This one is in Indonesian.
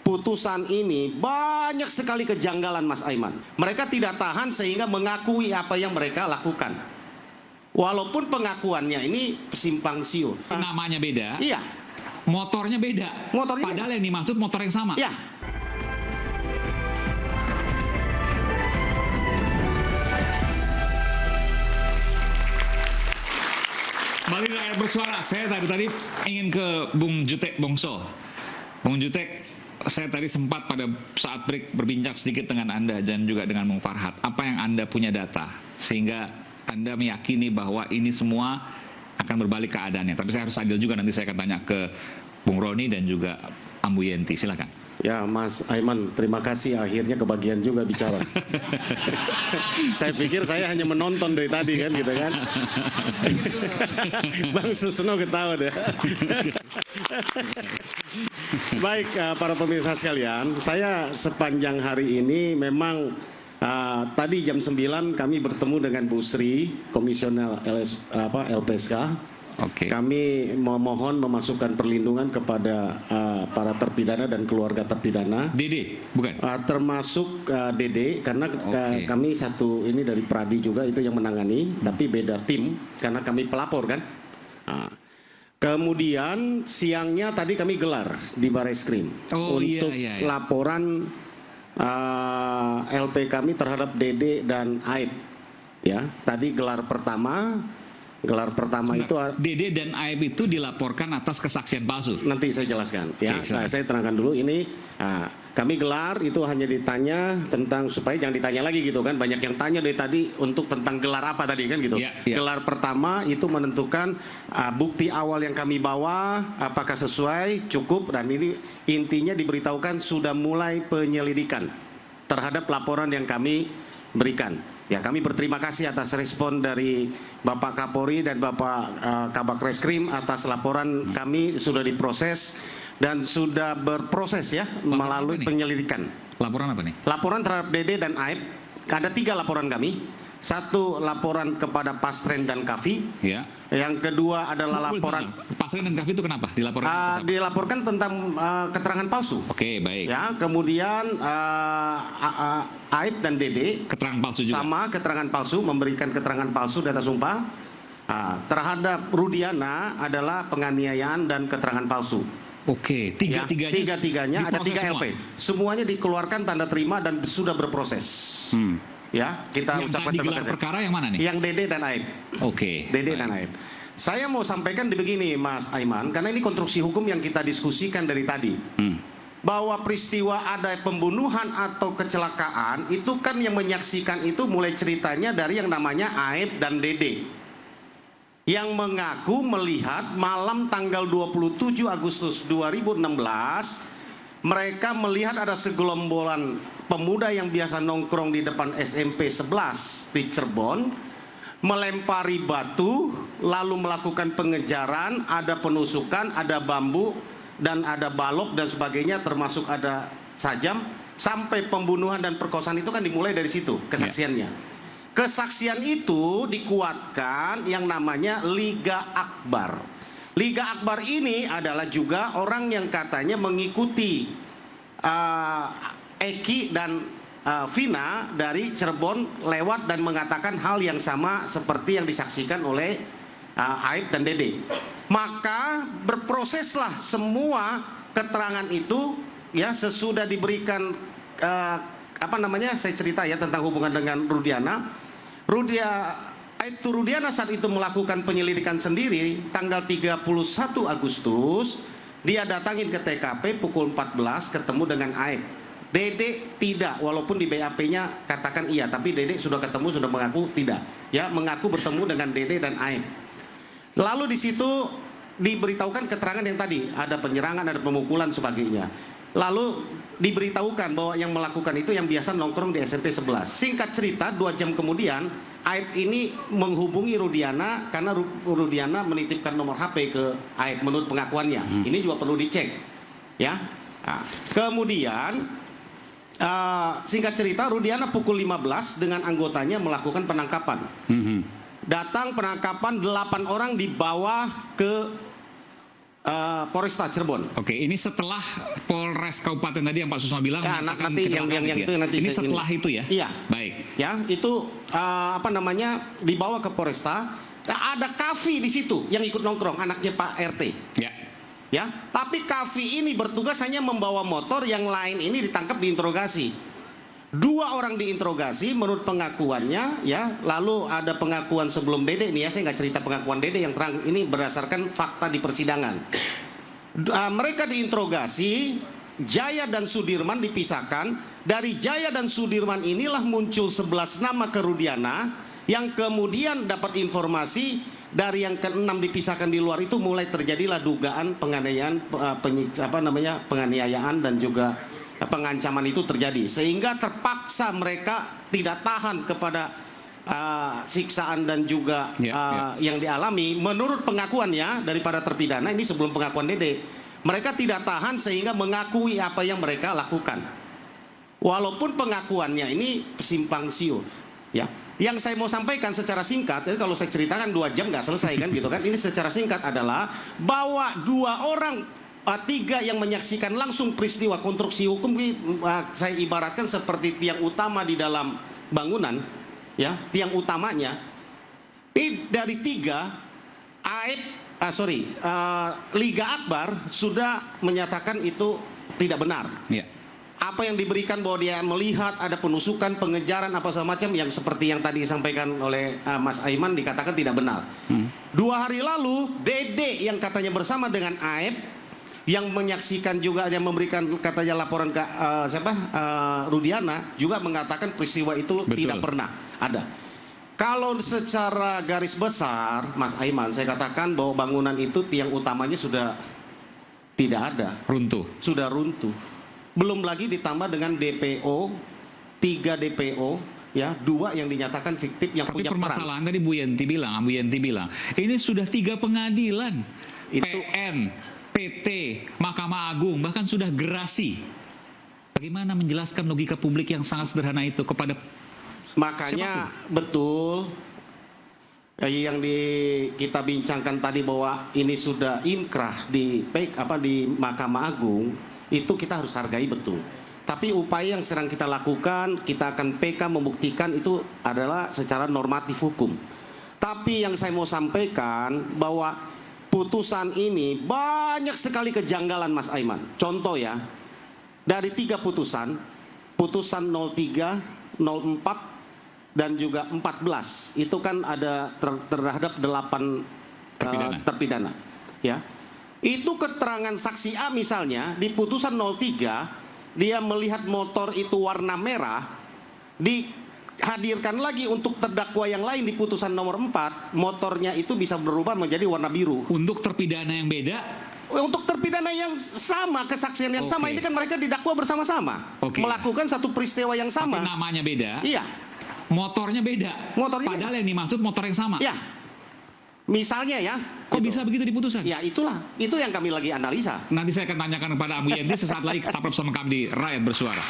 putusan ini banyak sekali kejanggalan, Mas Aiman. Mereka tidak tahan sehingga mengakui apa yang mereka lakukan. Walaupun pengakuannya ini simpang siur. Namanya beda. Iya. Motornya beda. Padahal yang dimaksud motor yang sama. Iya. Balik rakyat bersuara, saya tadi ingin ke Bung Jutek Bongso. Bung Jutek, saya tadi sempat pada saat break berbincang sedikit dengan Anda dan juga dengan Bung Farhad. Apa yang Anda punya data sehingga Anda meyakini bahwa ini semua akan berbalik keadaannya? Tapi saya harus adil juga, nanti saya akan tanya ke Bung Roni dan juga Ambu Yenti. Silakan. Ya, Mas Aiman, terima kasih, akhirnya kebagian juga bicara. Saya pikir saya hanya menonton dari tadi kan, gitu kan. Bang Susno ketawa deh. Baik, para pemirsa sekalian, saya sepanjang hari ini memang tadi jam 9 kami bertemu dengan Bu Sri, Komisioner LPSK. Okay. Kami memohon memasukkan perlindungan kepada para terpidana dan keluarga terpidana. Dede, bukan? Termasuk Dede, karena kami satu ini dari Pradi juga itu yang menangani, tapi beda tim karena kami pelapor kan. Kemudian siangnya tadi kami gelar di Barreskrim untuk laporan LP kami terhadap Dede dan Aib. Ya, tadi gelar pertama itu Dede dan Aib itu dilaporkan atas kesaksian palsu. Nanti saya jelaskan ya. Saya terangkan dulu ini. Kami gelar itu hanya ditanya tentang, supaya jangan ditanya lagi gitu kan. Banyak yang tanya dari tadi untuk tentang gelar apa tadi kan gitu. Gelar pertama itu menentukan bukti awal yang kami bawa apakah sesuai, cukup, dan ini intinya diberitahukan sudah mulai penyelidikan terhadap laporan yang kami berikan. Ya, kami berterima kasih atas respon dari Bapak Kapolri dan Bapak Kabak Reskrim atas laporan kami sudah diproses dan sudah berproses ya melalui penyelidikan. Laporan apa nih? Laporan terhadap Dede dan Aib, ada 3 laporan kami. Satu laporan kepada Pasren dan Kavi. Ya. Yang kedua adalah laporan Pasren dan Kavi itu kenapa dilaporkan? Dilaporkan tentang keterangan palsu. Oke, baik. Ya, kemudian Aib dan Dede keterangan palsu juga. Sama keterangan palsu, memberikan keterangan palsu di atas sumpah. Terhadap Rudiana adalah penganiayaan dan keterangan palsu. Oke, tiga-tiganya ada 3 LP. Semuanya dikeluarkan tanda terima dan sudah berproses. Ya, kita ucapkan terima kasih. Perkara yang mana nih? Yang Dede dan Aib. Oke. Dede dan Aib. Saya mau sampaikan begini, Mas Aiman, karena ini konstruksi hukum yang kita diskusikan dari tadi. Bahwa peristiwa ada pembunuhan atau kecelakaan itu kan yang menyaksikan itu mulai ceritanya dari yang namanya Aib dan Dede, yang mengaku melihat malam tanggal 27 Agustus 2016 mereka melihat ada segelombolan pemuda yang biasa nongkrong di depan SMP 11 di Cirebon melempari batu lalu melakukan pengejaran, ada penusukan, ada bambu dan ada balok dan sebagainya, termasuk ada sajam, sampai pembunuhan dan perkosaan itu kan dimulai dari situ kesaksiannya. Kesaksian itu dikuatkan yang namanya Liga Akbar. Liga Akbar ini adalah juga orang yang katanya mengikuti Eki dan Vina dari Cirebon lewat dan mengatakan hal yang sama seperti yang disaksikan oleh Aib dan Dede. Maka berproseslah semua keterangan itu ya sesudah diberikan saya cerita ya tentang hubungan dengan Rudiana. Aibtu Rudiana saat itu melakukan penyelidikan sendiri. Tanggal 31 Agustus dia datangin ke TKP pukul 14 ketemu dengan Aib. Dede tidak, walaupun di BAP-nya katakan iya, tapi Dede sudah ketemu, sudah mengaku tidak. Ya, mengaku bertemu dengan Dede dan Aib. Lalu di situ diberitahukan keterangan yang tadi, ada penyerangan, ada pemukulan sebagainya. Lalu diberitahukan bahwa yang melakukan itu yang biasa nongkrong di SMP 11. Singkat cerita, 2 jam kemudian Aib ini menghubungi Rudiana karena Rudiana menitipkan nomor HP ke Aib menurut pengakuannya. Ini juga perlu dicek, ya. Kemudian singkat cerita, Rudiana pukul 15 dengan anggotanya melakukan penangkapan. Datang penangkapan 8 orang dibawa ke Polresta Cirebon. Oke, ini setelah Polres Kabupaten tadi yang Pak Susma bilang. Ya, nanti yang itu nanti. Ini setelah itu ya? Iya. Baik. Ya, itu dibawa ke Polresta. Ada Kavi di situ yang ikut nongkrong, anaknya Pak RT. Ya. Ya, tapi Kavi ini bertugas hanya membawa motor, yang lain ini ditangkap diinterogasi. 2 orang diinterogasi menurut pengakuannya, ya. Lalu ada pengakuan sebelum Dede nih ya, saya nggak cerita pengakuan Dede yang terang, ini berdasarkan fakta di persidangan. Mereka diinterogasi, Jaya dan Sudirman dipisahkan. Dari Jaya dan Sudirman inilah muncul 11 nama ke Rudiana, yang kemudian dapat informasi dari yang ke-6 dipisahkan di luar itu mulai terjadilah dugaan penganiayaan, penganiayaan dan juga pengancaman itu terjadi, sehingga terpaksa mereka tidak tahan kepada siksaan dan juga yang dialami. Menurut pengakuannya daripada terpidana ini sebelum pengakuan Dede, mereka tidak tahan sehingga mengakui apa yang mereka lakukan, walaupun pengakuannya ini simpang siur. Ya, yang saya mau sampaikan secara singkat, jadi kalau saya ceritakan 2 jam nggak selesai kan gitu kan. Ini secara singkat adalah bahwa 2 orang 3 yang menyaksikan langsung peristiwa konstruksi hukum, saya ibaratkan seperti tiang utama di dalam bangunan, ya, tiang utamanya. Dari 3 Liga Akbar sudah menyatakan itu tidak benar. Ya. Apa yang diberikan bahwa dia melihat ada penusukan, pengejaran apa segala macam yang seperti yang tadi disampaikan oleh Mas Aiman dikatakan tidak benar. 2 hari lalu Dede yang katanya bersama dengan Aep yang menyaksikan juga, yang memberikan katanya laporan ke Rudiana juga mengatakan peristiwa itu tidak pernah ada. Kalau secara garis besar Mas Aiman, saya katakan bahwa bangunan itu tiang utamanya sudah tidak ada, sudah runtuh. Belum lagi ditambah dengan DPO, 3 DPO, ya, 2 yang dinyatakan fiktif yang punya peran. Tapi permasalahan tadi Bu Yenti bilang, ini sudah 3 pengadilan, PN, PT, Mahkamah Agung, bahkan sudah gerasi. Bagaimana menjelaskan logika publik yang sangat sederhana itu kepada makanya siapapun? Betul yang kita bincangkan tadi bahwa ini sudah inkrah di Mahkamah Agung. Itu kita harus hargai betul. Tapi upaya yang sedang kita lakukan, kita akan PK membuktikan itu adalah secara normatif hukum. Tapi yang saya mau sampaikan bahwa putusan ini banyak sekali kejanggalan Mas Aiman. Contoh ya, dari 3 putusan 03, 04 dan juga 14 itu kan ada terhadap 8 terpidana. Ya. Itu keterangan saksi A misalnya di putusan 03, dia melihat motor itu warna merah, dihadirkan lagi untuk terdakwa yang lain di putusan nomor 4, motornya itu bisa berubah menjadi warna biru. Untuk terpidana yang beda? Untuk terpidana yang sama, kesaksian yang sama, ini kan mereka didakwa bersama-sama, melakukan satu peristiwa yang sama. Tapi namanya beda? Iya. Motornya beda? Padahal yang dimaksud motor yang sama? Iya. Misalnya ya. Kok bisa begitu diputuskan? Ya itulah, itu yang kami lagi analisa. Nanti saya akan tanyakan kepada Bu Yenti sesaat lagi, tetap bersama kami di Rakyat Bersuara.